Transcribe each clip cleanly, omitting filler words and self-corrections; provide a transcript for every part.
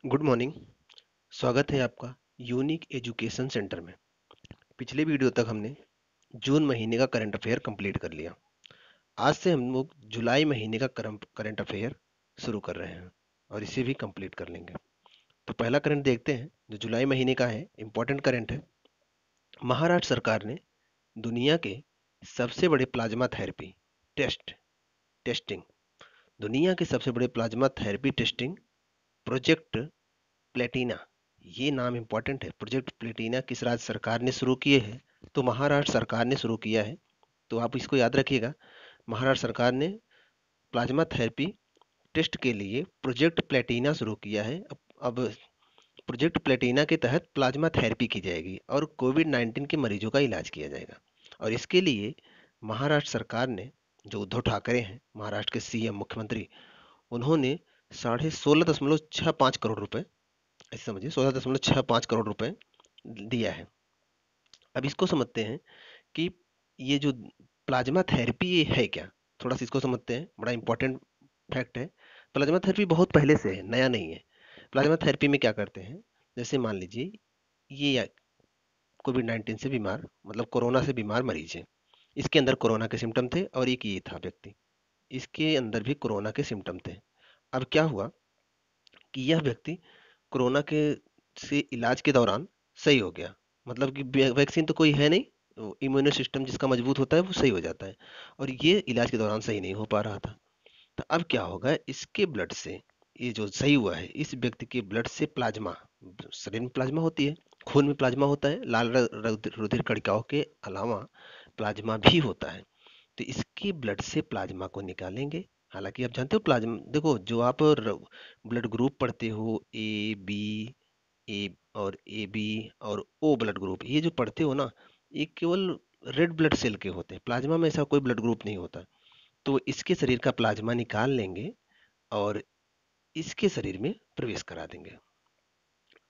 Good morning. स्वागत है आपका यूनिक एजुकेशन सेंटर में। पिछले वीडियो तक हमने जून महीने का करंट अफेयर कंप्लीट कर लिया। आज से हम लोग जुलाई महीने का करंट अफेयर शुरू कर रहे हैं और इसे भी कंप्लीट कर लेंगे। तो पहला करंट देखते हैं जो जुलाई महीने का है, इंपॉर्टेंट करंट है। महाराष्ट्र सरकार ने दुनिया के सबसे बड़े प्लाज्मा थेरेपी टेस्टिंग दुनिया के सबसे बड़े plasma therapy testing project Platina, ये नाम इंपॉर्टेंट है। प्रोजेक्ट प्लेटिना किस राज्य सरकार ने शुरू किए हैं? तो महाराष्ट्र सरकार ने शुरू किया है। तो आप इसको याद रखिएगा। महाराष्ट्र सरकार ने प्लाज्मा थेरेपी टेस्ट के लिए प्रोजेक्ट प्लेटिना शुरू किया है। अब प्रोजेक्ट प्लेटिना के तहत प्लाज्मा थेरेपी की जाएगी और कोविड 19 के मरीजों का इलाज किया जाएगा। और इसके लिए महाराष्ट्र सरकार ने, जो उद्धव ठाकरे हैं महाराष्ट्र के सीएम मुख्यमंत्री, उन्होंने 16.65 करोड़ रुपए, ऐसे समझिए 16.65 करोड़ रुपए दिया है। अब इसको समझते हैं कि ये जो प्लाज्मा थेरेपी ये है क्या। थोड़ा सा इसको समझते हैं, बड़ा इंपॉर्टेंट फैक्ट है। प्लाज्मा थेरेपी बहुत पहले से है, नया नहीं है। प्लाज्मा थेरेपी में क्या करते हैं, जैसे मान लीजिए ये कोविड 19 से बीमार, मतलब कोरोना से बीमार मरीज है। इसके अंदर कोरोना के सिम्टम थे और एक ये था व्यक्ति, इसके अंदर भी कोरोना के सिम्टम थे। अब क्या हुआ कि यह व्यक्ति कोरोना के से इलाज के दौरान सही हो गया। मतलब कि वैक्सीन तो कोई है नहीं, इम्यूनो सिस्टम जिसका मजबूत होता है वो सही हो जाता है। और ये इलाज के दौरान सही नहीं हो पा रहा था। तो अब क्या होगा, इसके ब्लड से, ये जो सही हुआ है इस व्यक्ति के ब्लड से प्लाज्मा, शरीर में प्लाज्मा होती है, खून में प्लाज्मा होता है, लाल रुधिर कणिकाओं के अलावा प्लाज्मा भी होता है। तो इसके ब्लड से प्लाज्मा को निकालेंगे। हालांकि आप जानते हो प्लाज्मा, देखो जो आप ब्लड ग्रुप पढ़ते हो, ए बी, ए और ए बी और ओ ब्लड ग्रुप, ये जो पढ़ते हो ना, ये केवल रेड ब्लड सेल के होते हैं। प्लाज्मा में ऐसा कोई ब्लड ग्रुप नहीं होता। तो इसके शरीर का प्लाज्मा निकाल लेंगे और इसके शरीर में प्रवेश करा देंगे।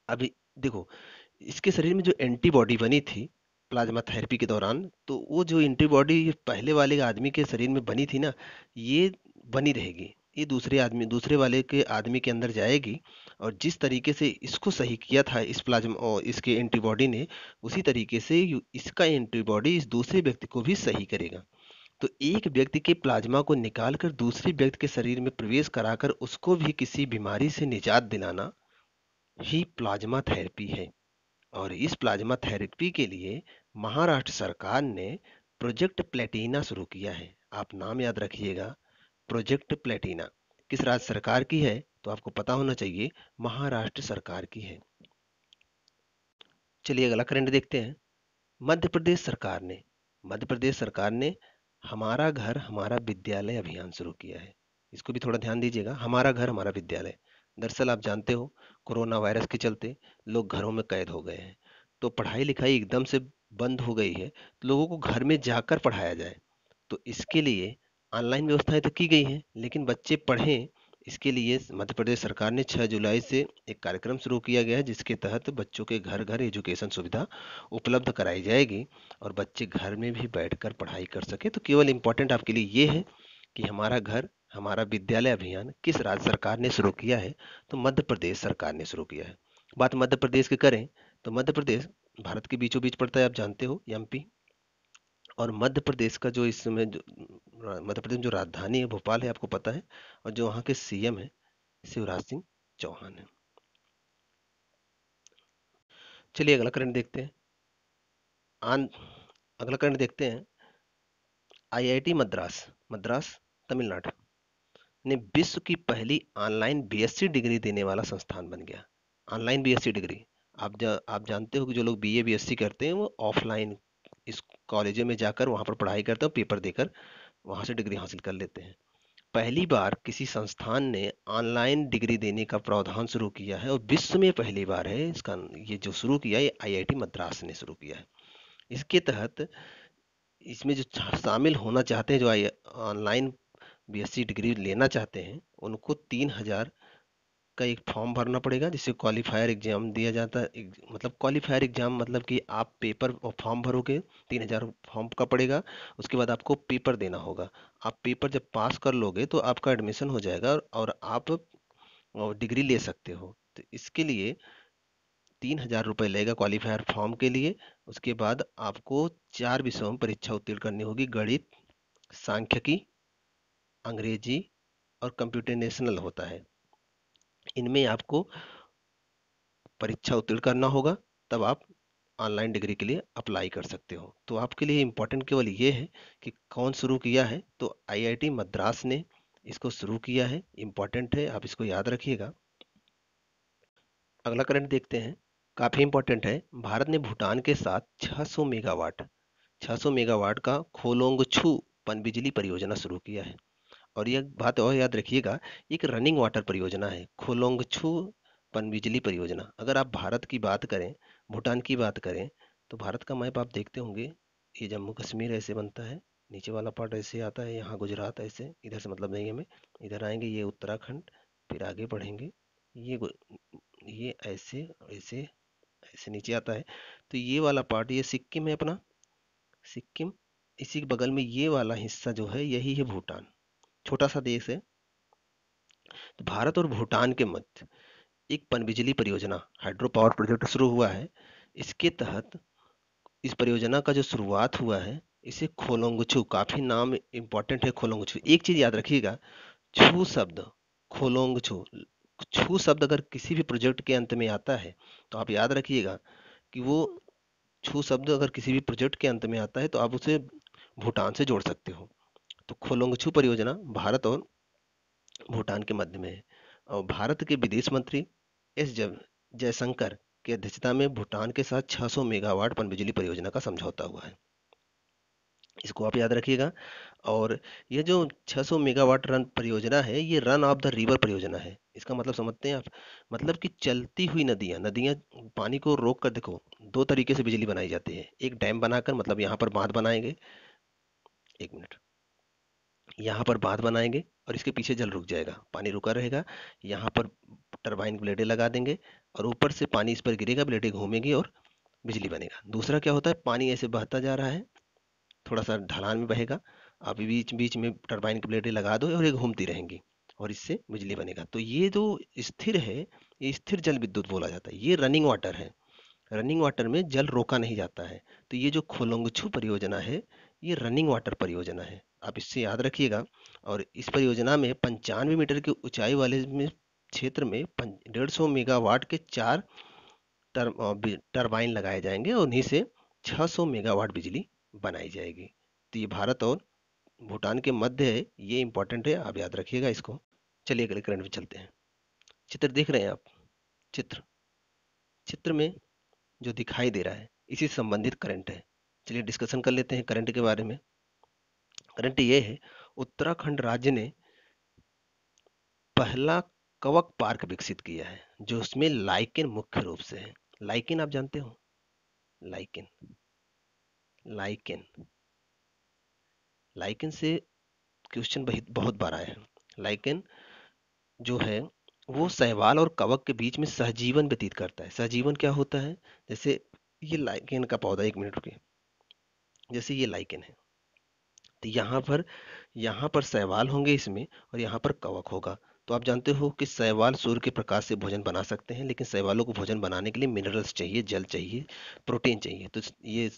अभी देखो, इसके शरीर में जो एंटीबॉडी बनी थी प्लाज्मा थेरेपी के दौरान, तो वो जो एंटीबॉडी पहले वाले आदमी के शरीर में बनी थी ना, ये बनी रहेगी। ये दूसरे वाले के आदमी के अंदर जाएगी और जिस तरीके से इसको सही किया था इस प्लाज्मा और इसके एंटीबॉडी ने, उसी तरीके से इसका एंटीबॉडी इस दूसरे व्यक्ति को भी सही करेगा। तो एक व्यक्ति के प्लाज्मा को निकालकर दूसरे व्यक्ति के शरीर में प्रवेश कराकर उसको भी किसी बीमारी से निजात दिलाना ही प्लाज्मा थेरेपी है। और इस प्लाज्मा थेरेपी के लिए महाराष्ट्र सरकार ने प्रोजेक्ट प्लेटिना शुरू किया है। आप नाम याद रखिएगा, प्रोजेक्ट प्लेटिना किस राज्य सरकार की है? तो आपको पता होना चाहिए, महाराष्ट्र सरकार की है। चलिए अगला करंट देखते हैं। मध्य प्रदेश सरकार ने हमारा घर हमारा विद्यालय अभियान शुरू किया है। इसको भी थोड़ा ध्यान दीजिएगा, हमारा घर हमारा विद्यालय। दरअसल आप जानते हो, कोरोना वायरस के चलते लोग घरों में कैद हो गए हैं, तो पढ़ाई लिखाई एकदम से बंद हो गई है। तो लोगों को घर में जाकर पढ़ाया जाए, तो इसके लिए ऑनलाइन व्यवस्थाएं तो की गई हैं, लेकिन बच्चे पढ़ें, इसके लिए मध्य प्रदेश सरकार ने 6 जुलाई से एक कार्यक्रम शुरू किया गया है, जिसके तहत बच्चों के घर घर एजुकेशन सुविधा उपलब्ध कराई जाएगी और बच्चे घर में भी बैठकर पढ़ाई कर सके। तो केवल इम्पोर्टेंट आपके लिए ये है कि हमारा घर हमारा विद्यालय अभियान किस राज्य सरकार ने शुरू किया है? तो मध्य प्रदेश सरकार ने शुरू किया है। बात मध्य प्रदेश की करें तो मध्य प्रदेश भारत के बीचों बीच पड़ता है, आप जानते हो, एमपी। और मध्य प्रदेश का जो इस समय मध्य प्रदेश में जो राजधानी है भोपाल है, आपको पता है। और जो वहाँ के सीएम है शिवराज सिंह चौहान है। चलिए अगला करंट देखते हैं। आन अगला करंट देखते हैं। आईआईटी मद्रास, मद्रास तमिलनाडु ने विश्व की पहली ऑनलाइन बीएससी डिग्री देने वाला संस्थान बन गया। ऑनलाइन बीएससी डिग्री, आप जानते हो कि जो लोग बीए बीएससी करते हैं वो ऑफलाइन इस कॉलेजों में जाकर वहां पर पढ़ाई करते हैं, पेपर देकर वहां से डिग्री हासिल कर लेते हैं। पहली बार किसी संस्थान ने ऑनलाइन डिग्री देने का प्रावधान शुरू किया है और विश्व में पहली बार है इसका। ये जो शुरू किया है, ये आईआईटी मद्रास ने शुरू किया है। इसके तहत इसमें जो शामिल होना चाहते हैं, जो ऑनलाइन बीएससी डिग्री लेना चाहते हैं, उनको 3,000 का एक फॉर्म भरना पड़ेगा, जिसे क्वालिफायर एग्जाम दिया जाता है। मतलब क्वालिफायर एग्जाम मतलब कि आप पेपर और फॉर्म भरोगे, 3,000 फॉर्म का पड़ेगा। उसके बाद आपको पेपर देना होगा। आप पेपर जब पास कर लोगे तो आपका एडमिशन हो जाएगा और आप डिग्री ले सकते हो। तो इसके लिए 3,000 रुपये लगेगा क्वालिफायर फॉर्म के लिए। उसके बाद आपको 4 विषयों में परीक्षा उत्तीर्ण करनी होगी: गणित, सांख्यिकी, अंग्रेजी और कंप्यूटेशनल होता है। इनमें आपको परीक्षा उत्तीर्ण करना होगा, तब आप ऑनलाइन डिग्री के लिए अप्लाई कर सकते हो। तो आपके लिए इम्पोर्टेंट केवल ये है कि कौन शुरू किया है, तो आईआईटी मद्रास ने इसको शुरू किया है। इम्पोर्टेंट है, आप इसको याद रखिएगा। अगला करंट देखते हैं, काफ़ी इम्पोर्टेंट है। भारत ने भूटान के साथ 600 मेगावाट का खोलोंगछू पनबिजली परियोजना शुरू किया है। और यह बात और याद रखिएगा, एक रनिंग वाटर परियोजना है खोलोंगछू पनबिजली परियोजना। अगर आप भारत की बात करें, भूटान की बात करें, तो भारत का मैप आप देखते होंगे, ये जम्मू कश्मीर ऐसे बनता है, नीचे वाला पार्ट ऐसे आता है, यहाँ गुजरात ऐसे, इधर से मतलब नहीं हमें, इधर आएंगे ये उत्तराखंड, फिर आगे बढ़ेंगे, ये ये ऐसे ऐसे ऐसे नीचे आता है। तो ये वाला पार्ट ये सिक्किम है अपना, सिक्किम। इसी के बगल में ये वाला हिस्सा जो है यही है भूटान, छोटा सा देश है। तो भारत और भूटान के मध्य एक पनबिजली परियोजना हाइड्रो पावर प्रोजेक्ट शुरू हुआ है। इसके तहत इस परियोजना का जो शुरुआत हुआ है, इसे खोलोंगछू, काफी नाम इंपॉर्टेंट है खोलोंगछू। एक चीज याद रखिएगा, छू शब्द, खोलोंगछू, छू शब्द अगर किसी भी प्रोजेक्ट के अंत में आता है तो आप याद रखिएगा कि वो छू शब्द अगर किसी भी प्रोजेक्ट के अंत में आता है तो आप उसे भूटान से जोड़ सकते हो। तो खोलोंगछू परियोजना भारत और भूटान के मध्य में है। और भारत के विदेश मंत्री एस जयशंकर की अध्यक्षता में भूटान के साथ 600 मेगावाट पनबिजली परियोजना का समझौता हुआ है। इसको आप याद रखिएगा। और ये जो 600 मेगावाट रन परियोजना है, ये रन ऑफ द रिवर परियोजना है। इसका मतलब समझते हैं आप, मतलब कि चलती हुई नदियां नदियां पानी को रोक कर, देखो दो तरीके से बिजली बनाई जाती है। एक डैम बनाकर, मतलब यहाँ पर बांध बनाएंगे, एक मिनट, यहाँ पर बांध बनाएंगे और इसके पीछे जल रुक जाएगा, पानी रुका रहेगा, यहाँ पर टरबाइन ब्लेडें लगा देंगे और ऊपर से पानी इस पर गिरेगा, ब्लेडें घूमेंगी और बिजली बनेगा। दूसरा क्या होता है, पानी ऐसे बहता जा रहा है, थोड़ा सा ढलान में बहेगा, आप बीच बीच में टरबाइन की ब्लेडें लगा दो और ये घूमती रहेंगी और इससे बिजली बनेगा। तो ये जो स्थिर है, ये स्थिर जल विद्युत बोला जाता है। ये रनिंग वाटर है, रनिंग वाटर में जल रोका नहीं जाता है। तो ये जो खोलोंगछू परियोजना है, ये रनिंग वाटर परियोजना है, आप इससे याद रखिएगा। और इस परियोजना में 95 मीटर की ऊंचाई वाले में क्षेत्र में 150 मेगावाट के 4 टरबाइन लगाए जाएंगे और उन्हीं से 600 मेगावाट बिजली बनाई जाएगी। तो ये भारत और भूटान के मध्य है, ये इंपॉर्टेंट है, आप याद रखिएगा इसको। चलिए अगले करंट में चलते हैं। चित्र देख रहे हैं आप, चित्र चित्र में जो दिखाई दे रहा है इसी से संबंधित करंट है। चलिए डिस्कशन कर लेते हैं करंट के बारे में। करंट ये है, उत्तराखंड राज्य ने पहला कवक पार्क विकसित किया है, जो उसमें लाइकेन मुख्य रूप से है। लाइकेन आप जानते हो, लाइकेन, लाइकेन, लाइकेन से क्वेश्चन बहुत बार आए हैं। लाइकेन जो है वो शैवाल और कवक के बीच में सहजीवन व्यतीत करता है। सहजीवन क्या होता है, जैसे ये लाइकेन का पौधा, एक मिनट रुकिए, जैसे ये लाइकेन है, तो यहाँ पर शैवाल होंगे इसमें और यहाँ पर कवक होगा। तो आप जानते हो कि शैवाल सूर्य के प्रकाश से भोजन बना सकते हैं, लेकिन शैवालों को भोजन बनाने के लिए मिनरल्स चाहिए, जल चाहिए, प्रोटीन चाहिए। तो ये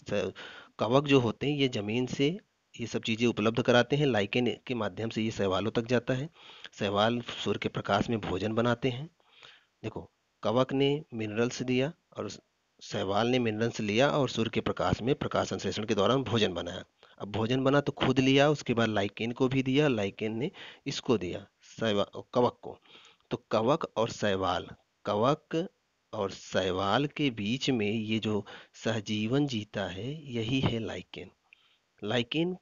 कवक जो होते हैं ये जमीन से ये सब चीजें उपलब्ध कराते हैं, लाइकेन के माध्यम से ये शैवालों तक जाता है। शैवाल सूर्य के प्रकाश में भोजन बनाते हैं। देखो, कवक ने मिनरल्स दिया और शैवाल ने मिनरल्स लिया और सूर्य के प्रकाश में प्रकाश संश्लेषण के दौरान भोजन बनाया। अब भोजन बना तो खुद लिया, उसके बाद लाइकेन को भी दिया, लाइकेन ने इसको दिया, कवक को। तो कवक और शैवाल, कवक और शैवाल के बीच में ये जो सहजीवन जीता है, यही है लाइकेन। लाइकेन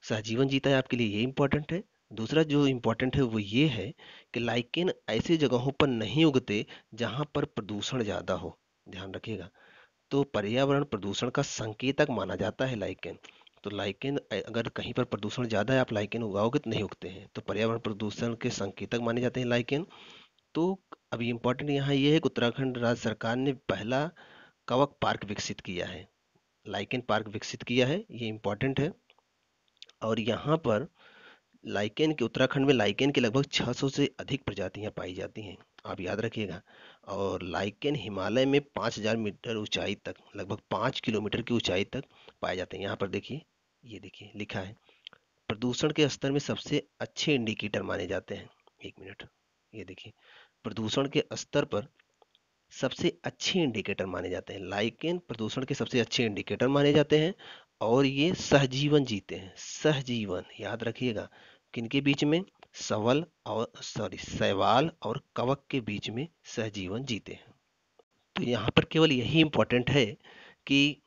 सहजीवन जीता है, आपके लिए ये इंपॉर्टेंट है। दूसरा जो इंपॉर्टेंट है वो ये है कि लाइकेन ऐसी जगहों पर नहीं उगते जहां पर प्रदूषण ज्यादा हो, ध्यान रखिएगा। तो पर्यावरण प्रदूषण का संकेतक माना जाता है लाइकेन। तो लाइकेन अगर कहीं पर प्रदूषण ज्यादा है, आप लाइकेन उगाओगे तो नहीं उगते हैं, तो पर्यावरण प्रदूषण के संकेतक माने जाते हैं लाइकेन। तो अभी इम्पोर्टेंट यहाँ ये है कि उत्तराखंड राज्य सरकार ने पहला कवक पार्क विकसित किया है, लाइकेन पार्क विकसित किया है, ये इम्पोर्टेंट है। और यहाँ पर लाइकेन के, उत्तराखंड में लाइकेन की लगभग 600 से अधिक प्रजातियां पाई जाती हैं। आप याद रखिएगा। और लाइकेन हिमालय में 5,000 मीटर ऊंचाई तक, लगभग 5 किलोमीटर की ऊंचाई तक पाए जाते हैं। यहाँ पर देखिए, ये देखिए लिखा है प्रदूषण के स्तर में सबसे अच्छे इंडिकेटर माने जाते हैं। एक मिनट, ये देखिए प्रदूषण के स्तर पर सबसे अच्छे इंडिकेटर माने जाते हैं। लाइकेन प्रदूषण के सबसे अच्छे इंडिकेटर माने जाते हैं। और ये सहजीवन जीते हैं, सहजीवन याद रखिएगा। किनके बीच में? सवल और सॉरी शैवाल और कवक के बीच में सहजीवन जीते हैं। तो यहाँ पर केवल यही इंपॉर्टेंट है कि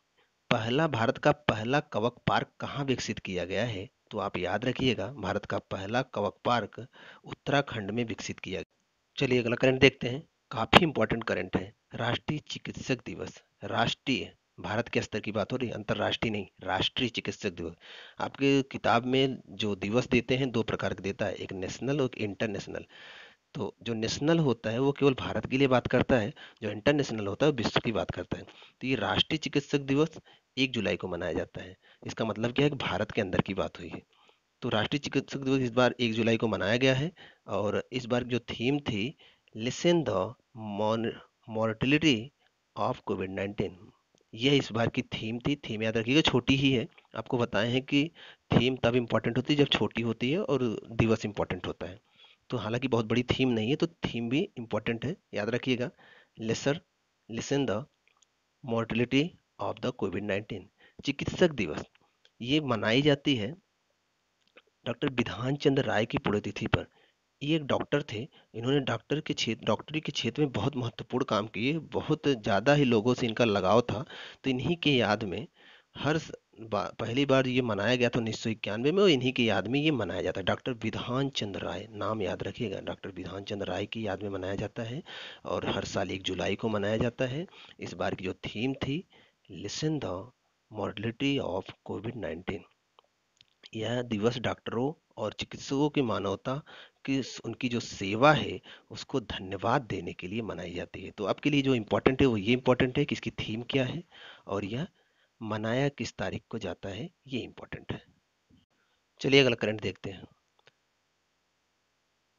पहला भारत का पहला कवक पार्क कहाँ विकसित किया गया है। तो आप याद रखिएगा, भारत का पहला कवक पार्क उत्तराखंड में विकसित किया गया। चलिए अगला करंट देखते हैं। काफी इंपॉर्टेंट करंट है। राष्ट्रीय चिकित्सक दिवस, राष्ट्रीय, भारत के स्तर की बात हो रही है, अंतरराष्ट्रीय नहीं, राष्ट्रीय चिकित्सक दिवस। आपके किताब में जो दिवस देते हैं दो प्रकार के देता है, एक नेशनल और इंटरनेशनल। तो जो नेशनल होता है वो केवल भारत के लिए बात करता है, जो इंटरनेशनल होता है वो विश्व की बात करता है। तो ये राष्ट्रीय चिकित्सक दिवस 1 जुलाई को मनाया जाता है। इसका मतलब क्या है कि भारत के अंदर की बात हुई है। तो राष्ट्रीय चिकित्सक दिवस इस बार 1 जुलाई को मनाया गया है। और इस बार जो थीम थी, listen the mortality of Covid 19, यह इस बार की थीम थी। थीम याद रखिएगा, छोटी ही है। आपको बताए हैं कि थीम तब इम्पोर्टेंट होती है जब छोटी होती है और दिवस इम्पोर्टेंट होता है। तो हालांकि बहुत बड़ी थीम नहीं है, तो थीम भी इम्पोर्टेंट है, याद रखिएगा। Lesser lessen the mortality of the COVID 19। चिकित्सक दिवस ये मनाई जाती है डॉक्टर विधान चंद्र राय की पुण्यतिथि पर। ये एक डॉक्टर थे। इन्होंने डॉक्टरी के क्षेत्र में बहुत महत्वपूर्ण काम किए, बहुत ज़्यादा ही लोगों से इनका लगाव था। तो इन्हीं के याद में पहली बार ये मनाया गया था 1991 में, और इन्हीं की याद में ये मनाया जाता है। डॉक्टर विधान चंद्र राय, नाम याद रखिएगा, डॉक्टर विधान चंद्र राय की याद में मनाया जाता है। और हर साल 1 जुलाई को मनाया जाता है। इस बार की जो थीम थी, listen the mortality of Covid 19। यह दिवस डॉक्टरों और चिकित्सकों की मानवता की उनकी जो सेवा है उसको धन्यवाद देने के लिए मनाई जाती है। तो आपके लिए जो इम्पोर्टेंट है वो ये इम्पोर्टेंट है कि इसकी थीम क्या है और यह मनाया किस तारीख को जाता है, ये इम्पोर्टेंट है। चलिए अगला करंट देखते हैं।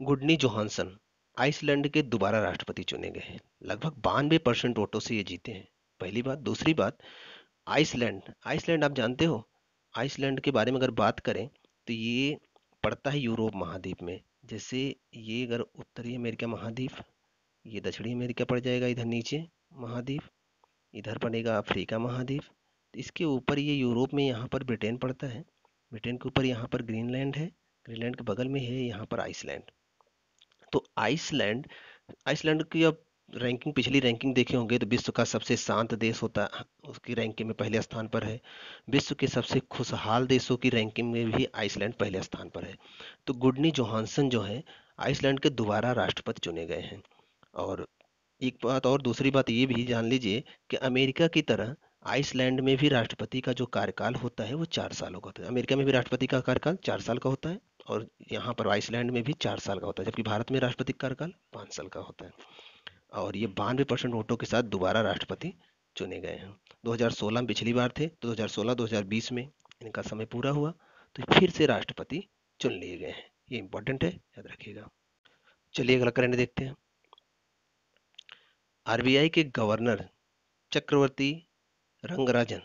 गुडनी जोहानसन आइसलैंड के दोबारा राष्ट्रपति चुने गए हैं। लगभग 92% वोटों से ये जीते हैं। पहली बात। दूसरी बात, आइसलैंड, आइसलैंड आप जानते हो? आइसलैंड के बारे में अगर बात करें तो ये पड़ता है यूरोप महाद्वीप में। जैसे ये अगर उत्तरी अमेरिका महाद्वीप, ये दक्षिणी अमेरिका पड़ जाएगा इधर नीचे महाद्वीप, इधर पड़ेगा अफ्रीका महाद्वीप। तो इसके ऊपर ये यूरोप में, यहाँ पर ब्रिटेन पड़ता है। ब्रिटेन के ऊपर यहाँ पर ग्रीनलैंड है। ग्रीनलैंड के बगल में है यहाँ पर आइसलैंड। तो आइसलैंड, आइसलैंड की अब रैंकिंग, पिछली रैंकिंग देखे होंगे तो विश्व का सबसे शांत देश होता है, उसकी रैंकिंग में पहले स्थान पर है। विश्व के सबसे खुशहाल देशों की रैंकिंग में भी आइसलैंड पहले स्थान पर है। तो गुडनी जोहानसन जो है आइसलैंड के दोबारा राष्ट्रपति चुने गए हैं। और एक बात और, दूसरी बात ये भी जान लीजिए कि अमेरिका की तरह आइसलैंड में भी राष्ट्रपति का जो कार्यकाल होता है वो 4 सालों का होता है। अमेरिका में भी राष्ट्रपति का कार्यकाल 4 साल का होता है, और यहाँ पर आइसलैंड में भी 4 साल का होता है, जबकि भारत में राष्ट्रपति का कार्यकाल 5 साल का होता है। और ये 92% वोटों के साथ दोबारा राष्ट्रपति चुने गए हैं। 2016 में पिछली बार थे, तो 2016-2020 में इनका समय पूरा हुआ, तो फिर से राष्ट्रपति चुन लिए गए हैं। ये इंपॉर्टेंट है, याद रखिएगा। चलिए अगला करंट देखते हैं। आरबीआई के गवर्नर चक्रवर्ती रंगराजन,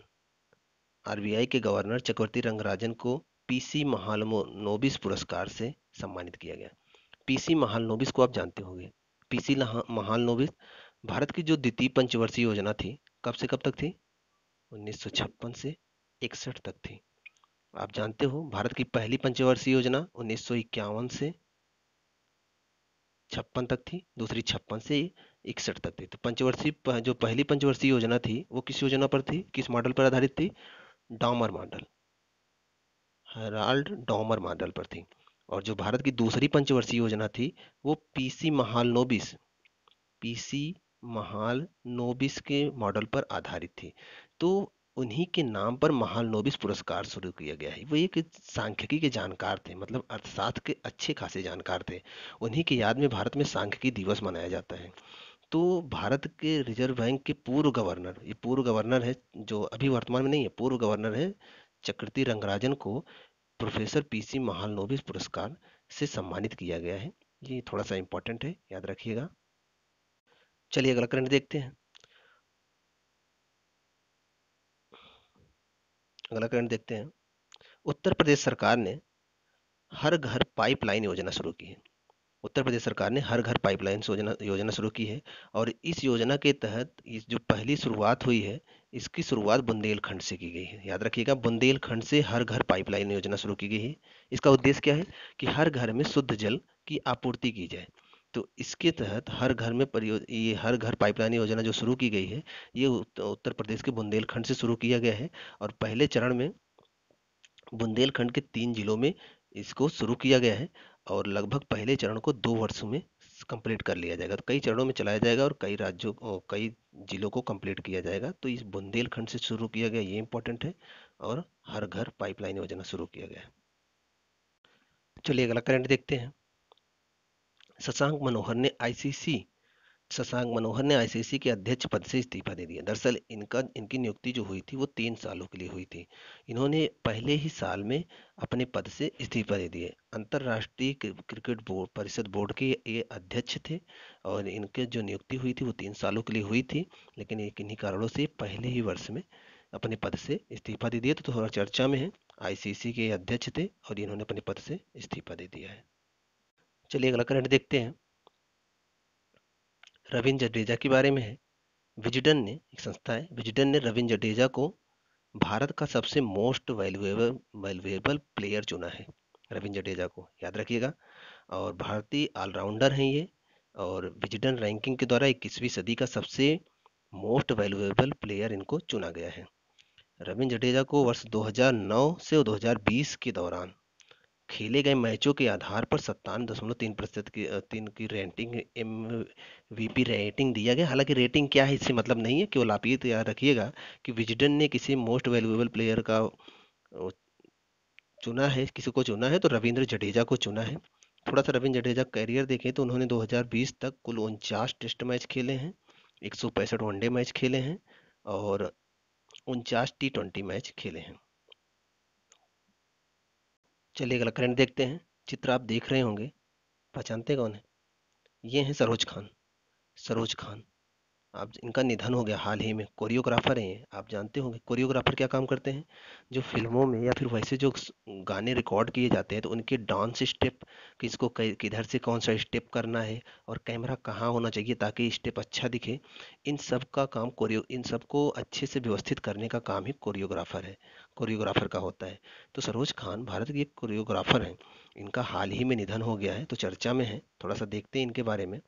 आरबीआई के गवर्नर चक्रवर्ती रंगराजन को पीसी महालनोबिस पुरस्कार से सम्मानित किया गया। पीसी महालनोबिस को आप जानते होंगे। पीसी महालनोबिस भारत की जो द्वितीय पंचवर्षीय योजना थी, कब से कब तक थी? 1956 से 61 तक थी। आप जानते हो भारत की पहली पंचवर्षीय योजना 1951 से 56 तक थी, दूसरी 56 से 61 तक थी। तो पंचवर्षीय, जो पहली पंचवर्षीय योजना थी वो किस योजना पर थी, किस मॉडल पर आधारित थी? Domar model, Herald Domar model पर थी। और जो भारत की दूसरी पंचवर्षीय योजना थी वो पीसी महालनोबिस के मॉडल पर आधारित थी। तो उन्हीं के नाम पर महालनोबिस पुरस्कार शुरू किया गया है। वो एक सांख्यिकी के जानकार थे, मतलब अर्थशास्त्र के अच्छे खासे जानकार थे। उन्हीं की याद में भारत में सांख्यिकी दिवस मनाया जाता है। तो भारत के रिजर्व बैंक के पूर्व गवर्नर, ये पूर्व गवर्नर है, जो अभी वर्तमान में नहीं है, पूर्व गवर्नर है, चक्रवर्ती रंगराजन को प्रोफेसर पीसी महालनोबिस पुरस्कार से सम्मानित किया गया है। ये थोड़ा सा इंपॉर्टेंट है, याद रखिएगा। चलिए अगला करंट देखते हैं। अगला करंट देखते हैं। उत्तर प्रदेश सरकार ने हर घर पाइपलाइन योजना शुरू की है। उत्तर प्रदेश सरकार ने हर घर पाइपलाइन योजना योजना शुरू की है। और इस योजना के तहत इस जो पहली शुरुआत हुई है, इसकी शुरुआत बुंदेलखंड से की गई है। याद रखिएगा, बुंदेलखंड से हर घर पाइपलाइन योजना शुरू की गई है। इसका उद्देश्य क्या है कि हर घर में शुद्ध जल की आपूर्ति की जाए। तो इसके तहत हर घर में ये हर घर पाइपलाइन योजना जो शुरू की गई है, ये उत्तर प्रदेश के बुंदेलखंड से शुरू किया गया है। और पहले चरण में बुंदेलखंड के 3 जिलों में इसको शुरू किया गया है। और लगभग पहले चरण को 2 वर्षों में कंप्लीट कर लिया जाएगा। तो कई चरणों में चलाया जाएगा और कई राज्यों को, कई जिलों को कंप्लीट किया जाएगा। तो इस बुंदेलखंड से शुरू किया गया, ये इंपॉर्टेंट है। और हर घर पाइपलाइन योजना शुरू किया गया है। चलिए अगला करंट देखते हैं। शशांक मनोहर ने आईसीसी शशांक मनोहर ने आईसीसी के अध्यक्ष पद से इस्तीफा दे दिया। दरअसल इनकी नियुक्ति जो हुई थी वो 3 सालों के लिए हुई थी। इन्होंने पहले ही साल में अपने पद से इस्तीफा दे दिए। अंतरराष्ट्रीय क्रिकेट बोर्ड परिषद बोर्ड के ये अध्यक्ष थे। और इनके जो नियुक्ति हुई थी वो 3 सालों के लिए हुई थी। लेकिन एक इन्हीं कारणों से पहले ही वर्ष में अपने पद से इस्तीफा दे दिया। तो थोड़ा चर्चा में है। आईसीसी के अध्यक्ष थे और इन्होंने अपने पद से इस्तीफा दे दिया है। चलिए अगला करंट देखते हैं। रविंद्र जडेजा के बारे में है। विजडन ने, एक संस्था है, विजडन ने रविंद्र जडेजा को भारत का सबसे मोस्ट वैल्यूएबल प्लेयर चुना है। रविंद्र जडेजा को याद रखिएगा। और भारतीय ऑलराउंडर हैं ये। और विजडन रैंकिंग के द्वारा 21वीं सदी का सबसे मोस्ट वैल्यूएबल प्लेयर इनको चुना गया है। रविंद्र जडेजा को वर्ष 2009 से 2020 के दौरान खेले गए मैचों के आधार पर 57.3% की रेटिंग, MVP रेटिंग दिया गया। हालांकि रेटिंग क्या है इससे मतलब नहीं है, केवल आप ये तो याद रखिएगा कि विजडन ने किसी मोस्ट वैल्यूएबल प्लेयर का चुना है, किसी को चुना है तो रविंद्र जडेजा को चुना है। थोड़ा सा रविंद्र जडेजा कैरियर देखें तो उन्होंने 2020 तक कुल 49 टेस्ट मैच खेले हैं, 165 वनडे मैच खेले हैं और 49 T20 मैच खेले हैं। चलिए अगला करंट देखते हैं। चित्र आप देख रहे होंगे, पहचानते कौन है? ये हैं सरोज खान। सरोज खान, आप, इनका निधन हो गया हाल ही में। कोरियोग्राफर हैं ये, आप जानते होंगे कोरियोग्राफर क्या काम करते हैं। जो फिल्मों में या फिर वैसे जो गाने रिकॉर्ड किए जाते हैं तो उनके डांस स्टेप, किसको किधर से कौन सा स्टेप करना है और कैमरा कहाँ होना चाहिए ताकि स्टेप अच्छा दिखे, इन सब का काम इन सबको अच्छे से व्यवस्थित करने का काम ही कोरियोग्राफर का होता है। तो सरोज खान भारत की एक कोरियोग्राफर हैं। इनका हाल ही में निधन हो गया है तो चर्चा में है। थोड़ा सा देखते हैं इनके बारे में।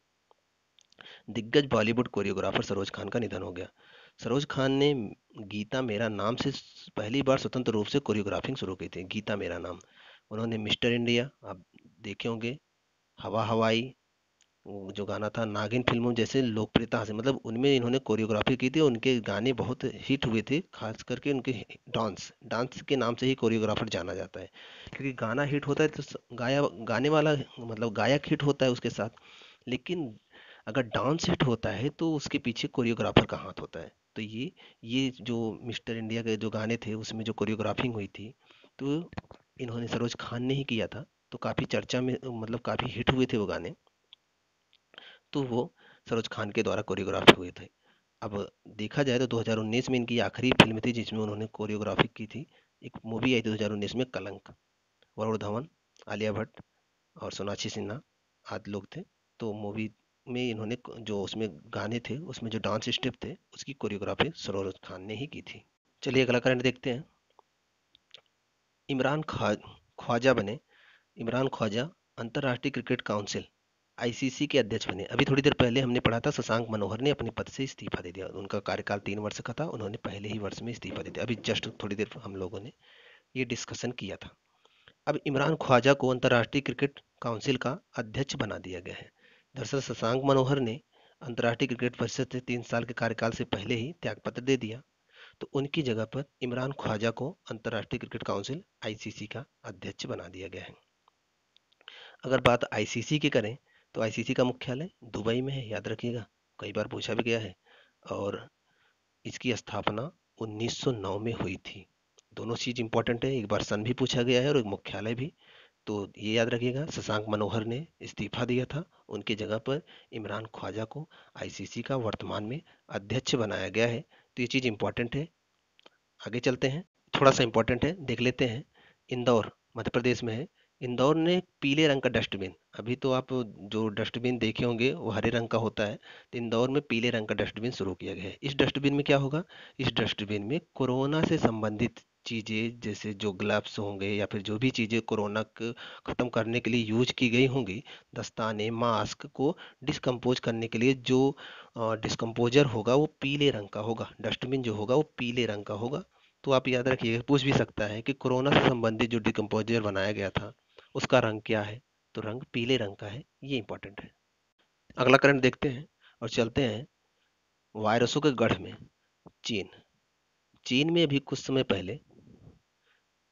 दिग्गज बॉलीवुड कोरियोग्राफर सरोज खान का निधन हो गया। सरोज खान ने गीता मेरा नाम से पहली बार स्वतंत्र रूप से कोरियोग्राफिंग शुरू की थी। गीता मेरा नाम। उन्होंने मिस्टर इंडिया, आप देखे होंगे, हवा हवाई, वो जो गाना था, नागिन फिल्मों जैसे लोकप्रियता हासिल, मतलब उनमें इन्होंने कोरियोग्राफी की थी। उनके गाने बहुत हिट हुए थे, खास करके उनके डांस डांस के नाम से ही कोरियोग्राफर जाना जाता है। क्योंकि गाना हिट होता है तो गाने वाला, मतलब गायक हिट होता है उसके साथ। लेकिन अगर डांस हिट होता है तो उसके पीछे कोरियोग्राफर का हाथ होता है। तो ये जो मिस्टर इंडिया के जो गाने थे उसमें जो कोरियोग्राफिंग हुई थी, तो इन्होंने, सरोज खान ने ही किया था। तो काफी चर्चा में, मतलब काफी हिट हुए थे वो गाने। तो वो सरोज खान के द्वारा कोरियोग्राफ हुए थे। अब देखा जाए तो 2019 में इनकी आखिरी फिल्म थी जिसमें उन्होंने कोरियोग्राफी की थी। एक मूवी आई थी 2019 में, कलंक। वरुण धवन, आलिया भट्ट और सोनाक्षी सिन्हा आदि लोग थे। तो मूवी में इन्होंने जो उसमें गाने थे, उसमें जो डांस स्टेप थे, उसकी कोरियोग्राफी सरोज खान ने ही की थी। चलिए अगला करंट देखते हैं। इमरान ख्वाजा बने। इमरान ख्वाजा अंतर्राष्ट्रीय क्रिकेट काउंसिल, आईसीसी के अध्यक्ष बने। अभी थोड़ी देर पहले हमने पढ़ा था शशांक मनोहर ने अपने पद से इस्तीफा दे दिया। उनका कार्यकाल 3 वर्ष का था, उन्होंने पहले ही वर्ष में इस्तीफा दे दिया। अभी जस्ट थोड़ी देर हम लोगों ने ये डिस्कशन किया था। अब इमरान ख्वाजा को अंतर्राष्ट्रीय क्रिकेट काउंसिल का अध्यक्ष बना दिया गया है। दरअसल शशांक मनोहर ने अंतर्राष्ट्रीय क्रिकेट परिषद से 3 साल के कार्यकाल से पहले ही त्यागपत्र दे दिया। तो उनकी जगह पर इमरान ख्वाजा को अंतर्राष्ट्रीय क्रिकेट काउंसिल आईसीसी का अध्यक्ष बना दिया गया है। अगर बात आईसीसी की करें तो आईसीसी का मुख्यालय दुबई में है, याद रखिएगा, कई बार पूछा भी गया है। और इसकी स्थापना 1909 में हुई थी। दोनों चीज इंपॉर्टेंट है, एक बार सन भी पूछा गया है और एक मुख्यालय भी। तो ये याद रखिएगा, शशांक मनोहर ने इस्तीफा दिया था, उनकी जगह पर इमरान ख्वाजा को आईसीसी का वर्तमान में अध्यक्ष बनाया गया है। तो ये चीज़ इंपॉर्टेंट है। आगे चलते हैं, थोड़ा सा इंपॉर्टेंट है, देख लेते हैं। इंदौर मध्य प्रदेश में है। इंदौर ने पीले रंग का डस्टबिन, अभी तो आप जो डस्टबिन देखे होंगे वो हरे रंग का होता है, तो इंदौर में पीले रंग का डस्टबिन शुरू किया गया है। इस डस्टबिन में क्या होगा, इस डस्टबिन में कोरोना से संबंधित चीज़ें, जैसे जो ग्लव्स होंगे या फिर जो भी चीज़ें कोरोना को ख़त्म करने के लिए यूज की गई होंगी, दस्ताने, मास्क को डिस्कम्पोज करने के लिए जो डिस्कम्पोजर होगा वो पीले रंग का होगा, डस्टबिन जो होगा वो पीले रंग का होगा। तो आप याद रखिए, पूछ भी सकता है कि कोरोना से संबंधित जो डिकम्पोजर बनाया गया था उसका रंग क्या है, तो रंग पीले रंग का है, ये इंपॉर्टेंट है। अगला करंट देखते हैं और चलते हैं वायरसों के गढ़ में, चीन। चीन में अभी कुछ समय पहले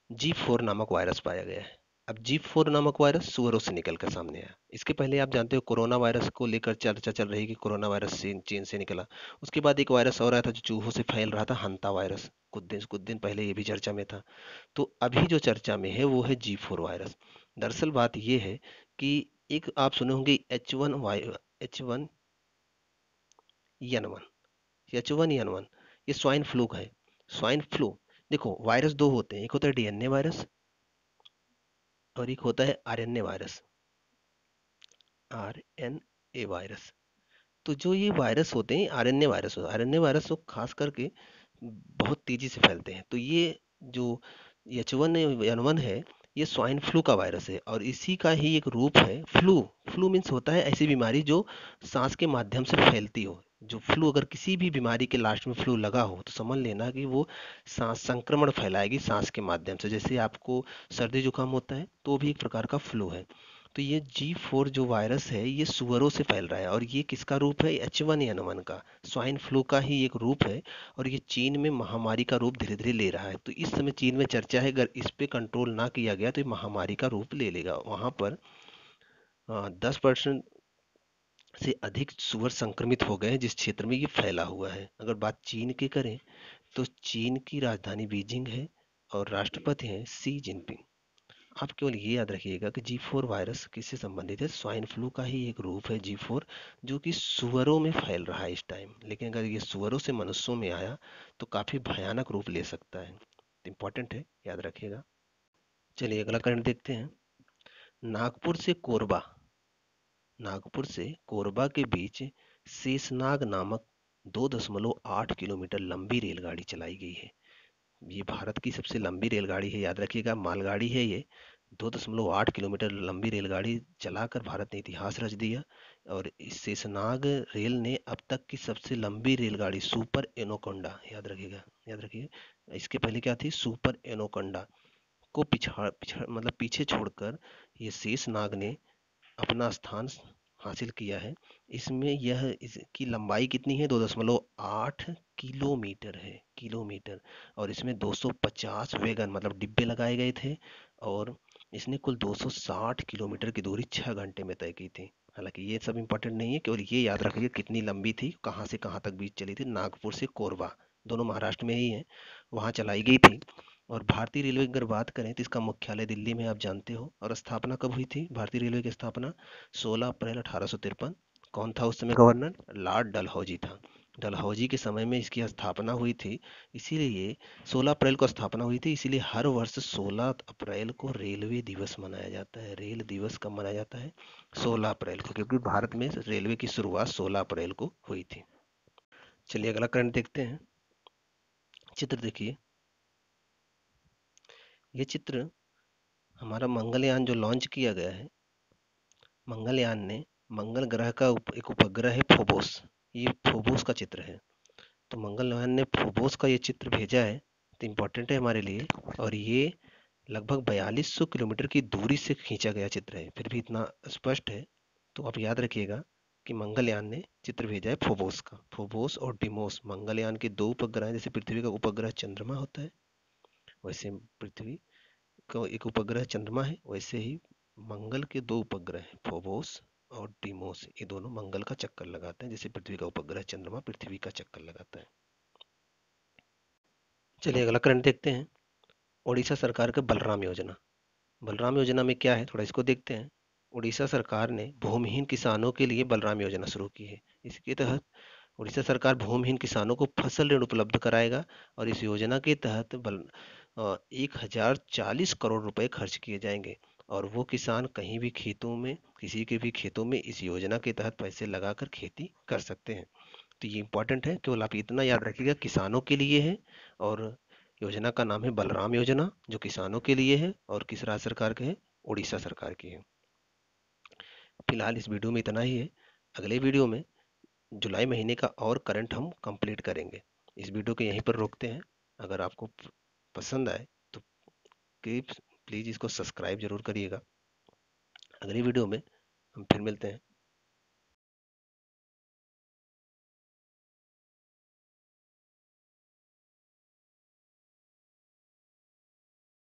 G4 नामक वायरस पाया गया है। अब G4 नामक वायरस सुअरों से निकल कर सामने आया। इसके पहले आप जानते हो कोरोना वायरस को लेकर चर्चा चल रही है कि कोरोना वायरस चीन से निकला। उसके बाद एक वायरस और आया था जो चूहों से फैल रहा था, हंता वायरस, कुछ दिन पहले ये भी चर्चा में था। तो अभी जो चर्चा में है वो है G4 वायरस। दरअसल बात ये है कि एक आप सुने होंगे H1N1, H1N1, ये स्वाइन फ्लू का है। स्वाइन फ्लू, देखो वायरस दो होते हैं, एक होता है डीएनए वायरस और एक होता है आरएनए वायरस, आरएनए वायरस। तो जो ये वायरस होते हैं, आरएनए वायरस तो खास करके बहुत तेजी से फैलते हैं। तो ये जो H1N1 है, ये स्वाइन फ्लू का वायरस है और इसी का ही एक रूप है फ्लू। फ्लू मीन्स होता है ऐसी बीमारी जो सांस के माध्यम से फैलती हो। जो फ्लू, अगर किसी भी बीमारी के लास्ट में फ्लू लगा हो तो समझ लेना कि वो सांस संक्रमण फैलाएगी सांस के माध्यम से। जैसे आपको सर्दी जुकाम होता है तो भी एक प्रकार का फ्लू है। तो ये G4 जो वायरस है ये सुअरों से फैल रहा है और ये किसका रूप है, H1N1 का, स्वाइन फ्लू का ही एक रूप है। और ये चीन में महामारी का रूप धीरे धीरे ले रहा है। तो इस समय चीन में चर्चा है, अगर इस पे कंट्रोल ना किया गया तो ये महामारी का रूप ले लेगा। वहां पर 10% से अधिक सुअर संक्रमित हो गए हैं जिस क्षेत्र में ये फैला हुआ है। अगर बात चीन की करें तो चीन की राजधानी बीजिंग है और राष्ट्रपति हैं शी जिनपिंग। आप केवल ये याद रखिएगा कि G4 वायरस किससे संबंधित है, स्वाइन फ्लू का ही एक रूप है G4, जो कि सुअरों में फैल रहा है इस टाइम। लेकिन अगर ये सुअरों से मनुष्यों में आया तो काफी भयानक रूप ले सकता है। इंपॉर्टेंट है, याद रखिएगा। चलिए अगला करंट देखते हैं। नागपुर से कोरबा, नागपुर से कोरबा के बीच शेषनाग नामक 2.8 किलोमीटर लंबी रेलगाड़ी चलाई गई है। ये भारत की सबसे लंबी रेलगाड़ी है, याद रखिएगा, मालगाड़ी है ये। 2.8 किलोमीटर लंबी रेलगाड़ी चलाकर भारत ने इतिहास रच दिया। और इस शेषनाग रेल ने अब तक की सबसे लंबी रेलगाड़ी सुपर एनोकोंडा, याद रखिएगा, याद रखिए, इसके पहले क्या थी, सुपर एनोकोंडा को मतलब पीछे छोड़कर ये शेषनाग ने अपना स्थान हासिल किया है। इसमें यह इसकी लंबाई कितनी है, 2.8 किलोमीटर है, किलोमीटर। और इसमें 250 वैगन मतलब डिब्बे लगाए गए थे और इसने कुल 260 किलोमीटर की दूरी 6 घंटे में तय की थी। हालांकि ये सब इंपॉर्टेंट नहीं है, केवल ये याद रखिए कितनी लंबी थी, कहाँ से कहाँ तक बीच चली थी। नागपुर से कोरबा, दोनों महाराष्ट्र में ही है, वहाँ चलाई गई थी। और भारतीय रेलवे की अगर बात करें तो इसका मुख्यालय दिल्ली में, आप जानते हो। और स्थापना कब हुई थी भारतीय रेलवे की स्थापना, 16 अप्रैल 1853। कौन था उस समय गवर्नर, लॉर्ड डलहौजी था। डलहौजी के समय में इसकी स्थापना हुई थी। इसीलिए 16 अप्रैल को स्थापना हुई थी, इसीलिए हर वर्ष 16 अप्रैल को रेलवे दिवस मनाया जाता है। रेल दिवस कब मनाया जाता है, 16 अप्रैल को, क्योंकि भारत में रेलवे की शुरुआत 16 अप्रैल को हुई थी। चलिए अगला करंट देखते हैं। चित्र देखिए, ये चित्र हमारा मंगलयान जो लॉन्च किया गया है, मंगलयान ने, मंगल ग्रह का एक उपग्रह है फोबोस, ये फोबोस का चित्र है। तो मंगलयान ने फोबोस का ये चित्र भेजा है, तो इम्पोर्टेंट है हमारे लिए। और ये लगभग 4200 किलोमीटर की दूरी से खींचा गया चित्र है, फिर भी इतना स्पष्ट है। तो आप याद रखिएगा कि मंगलयान ने चित्र भेजा है फोबोस का। फोबोस और डिमोस मंगलयान के दो उपग्रह हैं। जैसे पृथ्वी का उपग्रह चंद्रमा होता है, वैसे पृथ्वी का एक उपग्रह चंद्रमा है, वैसे ही मंगल के दो उपग्रह हैं, फोबोस और डीमोस। ये दोनों मंगल का चक्कर लगाते हैं, जैसे पृथ्वी का उपग्रह चंद्रमा पृथ्वी का चक्कर लगाता है। चलिए अगला करंट देखते हैं। ओडिशा सरकार का बलराम योजना, बलराम योजना में क्या है, थोड़ा इसको देखते हैं। उड़ीसा सरकार ने भूमिहीन किसानों के लिए बलराम योजना शुरू की है। इसके तहत उड़ीसा सरकार भूमिहीन किसानों को फसल ऋण उपलब्ध कराएगा, और इस योजना के तहत 1040 करोड़ रुपए खर्च किए जाएंगे। और वो किसान कहीं भी खेतों में, किसी के भी खेतों में इस योजना के तहत पैसे लगाकर खेती कर सकते हैं। तो ये इंपॉर्टेंट है, केवल आप इतना याद रखिएगा, किसानों के लिए है। और योजना का नाम है बलराम योजना, जो किसानों के लिए है और किस राज्य सरकार के है, उड़ीसा सरकार की है। फिलहाल इस वीडियो में इतना ही है। अगले वीडियो में जुलाई महीने का और करंट हम कंप्लीट करेंगे। इस वीडियो को यहीं पर रोकते हैं। अगर आपको पसंद आए तो प्लीज़ इसको सब्सक्राइब जरूर करिएगा। अगली वीडियो में हम फिर मिलते हैं।